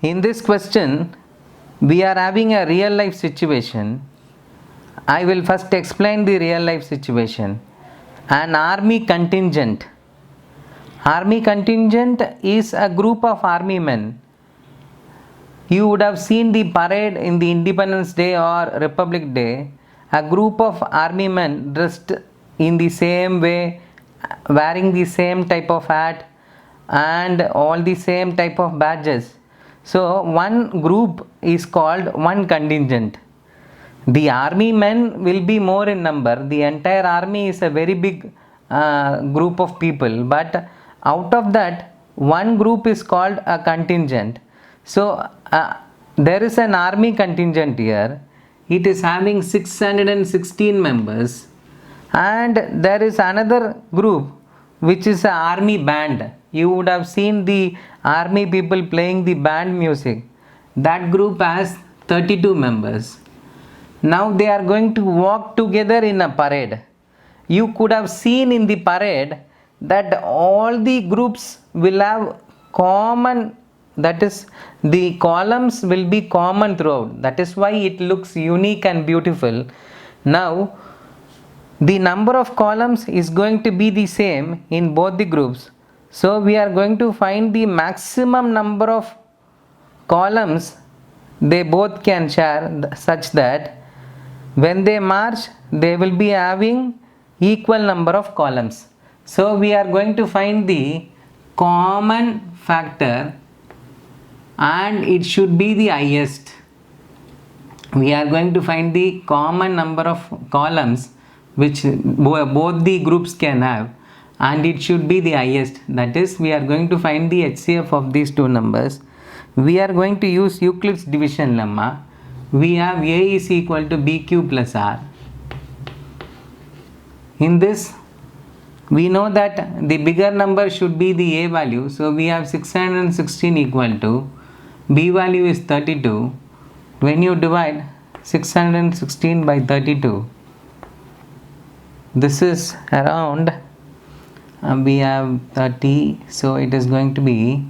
In this question, we are having a real life situation. I will first explain the real life situation. An army contingent. Army contingent is a group of army men. You would have seen the parade in the Independence Day or Republic Day. A group of army men dressed in the same way, wearing the same type of hat and all the same type of badges. So one group is called one contingent. The army men will be more in number. The entire army is a very big group of people, but out of that one group is called a contingent. So there is an army contingent here. It is having 616 members, and there is another group which is an army band. You would have seen the army people playing the band music. That group has 32 members. Now they are going to walk together in a parade. You could have seen in the parade that all the groups will have common, that is, the columns will be common throughout. That is why it looks unique and beautiful. Now the number of columns is going to be the same in both the groups. So we are going to find the maximum number of columns they both can share, such that when they march they will be having equal number of columns. So we are going to find the common factor, and it should be the highest. We are going to find the common number of columns which both the groups can have, and it should be the highest. That is, we are going to find the HCF of these two numbers. We are going to use Euclid's division lemma. We have A is equal to BQ plus R. In this, we know that the bigger number should be the A value. So we have 616 equal to B value is 32. When you divide 616 by 32, this is around, we have 30, so it is going to be,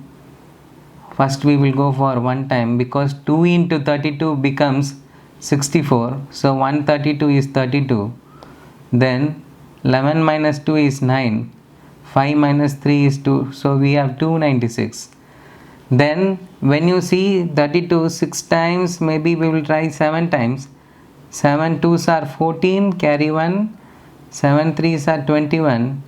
first we will go for one time, because 2 into 32 becomes 64. So 132 is 32. Then 11 minus 2 is 9. 5 minus 3 is 2. So we have 296. Then when you see 32 6 times, maybe we will try 7 times. 7 2s are 14, carry 1. 7 3s are 21.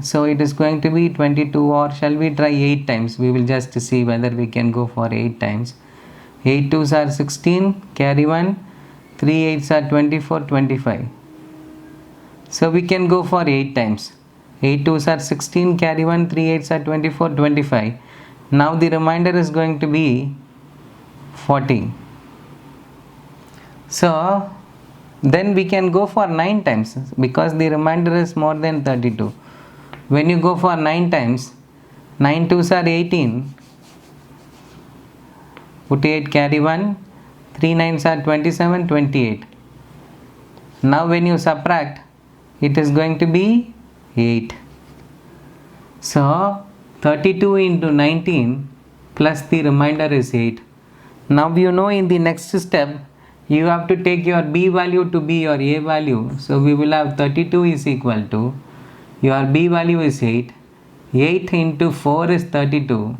So it is going to be 22, or shall we try 8 times? We will just see whether we can go for 8 times. 8 2s are 16, carry 1. 3 8s are 24, 25. So we can go for 8 times. 8 2s are 16, carry 1, 3 8s are 24, 25. Now the remainder is going to be 40. So then we can go for 9 times, because the remainder is more than 32. When you go for 9 times, 9 2s are 18. Put 8, carry 1. 3 9s are 27, 28. Now when you subtract, it is going to be 8. So 32 into 19 plus the remainder is 8. Now you know, in the next step you have to take your B value to be your A value. So we will have 32 is equal to, your B value is 8. 8 into 4 is 32.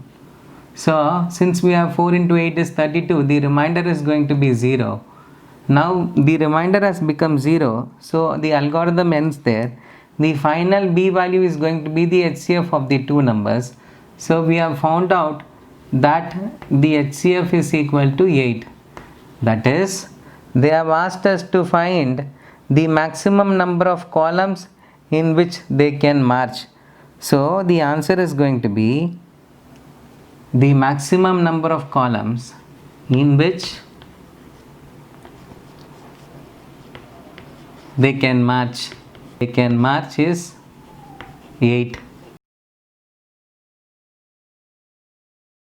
So since we have 4 into 8 is 32, the remainder is going to be 0. Now the remainder has become 0. So the algorithm ends there. The final B value is going to be the HCF of the two numbers. So we have found out that the HCF is equal to 8. That is, they have asked us to find the maximum number of columns in which they can march. So the answer is going to be the maximum number of columns in which they can march. They can march is 8.